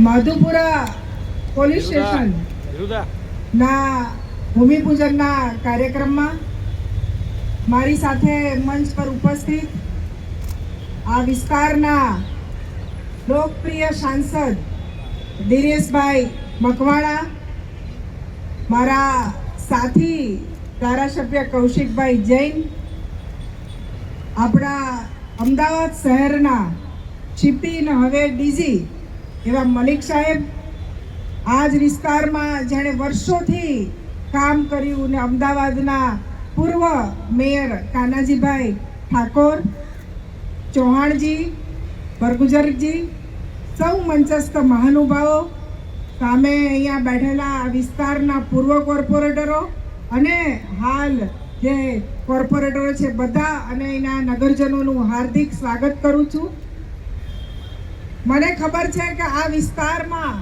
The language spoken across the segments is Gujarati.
માધુપુરા પોલીસ સ્ટેશન ના ભૂમિપૂજનના કાર્યક્રમમાં મારી સાથે મંચ પર ઉપસ્થિત આ વિસ્તારના લોકપ્રિય સાંસદ દિનેશભાઈ મકવાણા, મારા સાથી ધારાસભ્ય કૌશિકભાઈ જૈન, આપણા અમદાવાદ શહેરના ચીપી ને હવે ડીજી એવા મલિક સાહેબ, આ જ વિસ્તારમાં જેણે વર્ષોથી કામ કર્યું ને અમદાવાદના પૂર્વ મેયર કાનાજીભાઈ ઠાકોર, ચૌહાણજી, બરગુજરજી, સૌ મંચસ્થ મહાનુભાવો, સામે અહીંયા બેઠેલા આ વિસ્તારના પૂર્વ કોર્પોરેટરો અને હાલ જે કોર્પોરેટરો છે બધા, અને એના નગરજનોનું હાર્દિક સ્વાગત કરું છું. મને ખબર છે કે આ વિસ્તારમાં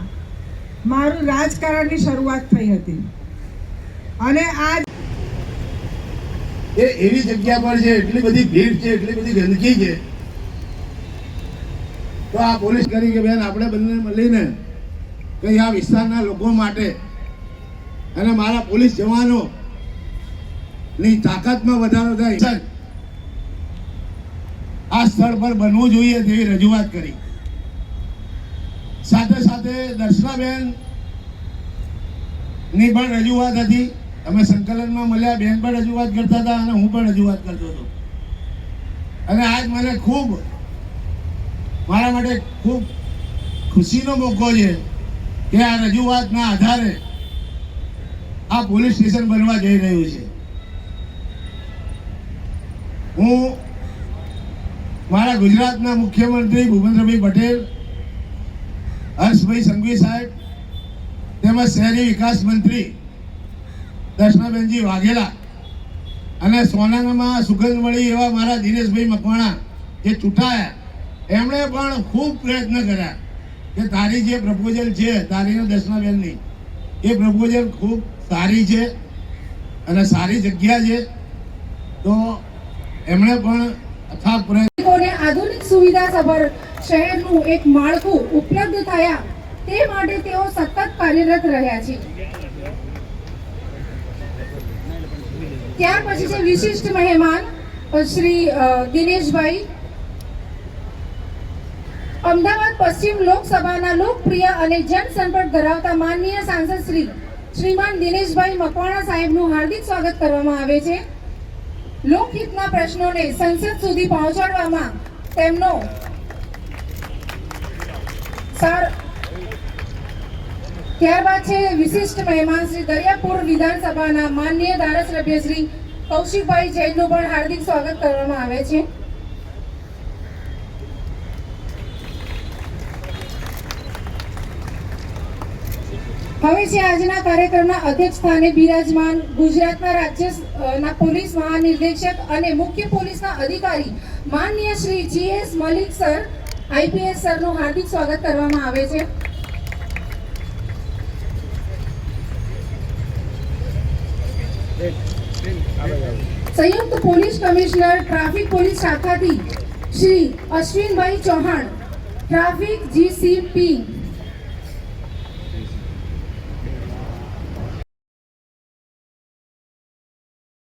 મારું રાજકારણની શરૂઆત થઈ હતી અને આ એવી જગ્યા પર છે, એટલી બધી ભીડ છે, એટલી બધી ગંદકી છે, તો આ પોલીસ કરી કે બેન આપણે બંને મળીને કઈ આ વિસ્તારના લોકો માટે અને મારા પોલીસ જવાનો ની તાકાતમાં વધારો થાય, આ સ્થળ પર બનવું જોઈએ તેવી રજૂઆત કરી. સાથે સાથે દર્શનાબેન ની પણ રજૂઆત હતી. અમે સંકલનમાં મળ્યા, બેન પણ રજૂઆત કરતા હતા અને હું પણ રજૂઆત કરતો હતો. અને આજ મને મારા માટે ખૂબ ખુશીનો મોકો છે કે આ રજૂઆતના આધારે આ પોલીસ સ્ટેશન બનવા જઈ રહ્યું છે. હું મારા ગુજરાતના મુખ્યમંત્રી ભૂપેન્દ્રભાઈ પટેલ, હર્ષભાઈ સંઘવી સાહેબ, તેમજ શહેરી વિકાસ મંત્રી દર્શનાબેનજી વાઘેલા અને સોનામાં સુગંધ મળી એવા મારા દિનેશભાઈ મકવાણા જે ચૂંટાયા, એમણે પણ ખૂબ પ્રયત્ન કર્યા કે તારી જે પ્રપોઝલ છે તારીને દર્શનાબેનની, એ પ્રપોઝલ ખૂબ સારી છે અને સારી જગ્યા છે. તો એમણે પણ અથાગ પ્રયત્ન, આધુનિક સુવિધા સભર શહેરનું એક માળખું ઉપલબ્ધ થયા તે માટે તેઓ સતત કાર્યરત રહ્યા છે. ત્યાર પછી છે વિશિષ્ટ મહેમાન શ્રી દિનેશભાઈ, અમદાવાદ પશ્ચિમ લોકસભાના લોકપ્રિય અને જનસંપર્ક ધરાવતા માનનીય સાંસદ શ્રીમાન દિનેશભાઈ મકવાણા સાહેબનું હાર્દિક સ્વાગત કરવામાં આવે છે. લોકહિતના પ્રશ્નોને સંસદ સુધી પહોંચાડવામાં તેમનો ત્યારબાદ છે વિશિષ્ટ મહેમાન શ્રી દરિયાપુર વિધાનસભાના માનનીય ધારાસભ્ય શ્રી કૌશિકભાઈ જૈનનું પણ હાર્દિક સ્વાગત કરવામાં આવે છે. હવે છે આજના કાર્યક્રમના અધ્યક્ષ સ્થાને બિરાજમાન ગુજરાતના રાજ્યના પોલીસ મહાનિર્દેશક અને મુખ્ય પોલીસના અધિકારી માનનીય Shri GS Malik sir, IPS સરનું હાર્દિક સ્વાગત કરવામાં આવે છે. સંયુક્ત પોલીસ કમિશનર ટ્રાફિક પોલીસ શાખાથી શ્રી અશ્વિનભાઈ ચૌહાણ, ટ્રાફિક GCP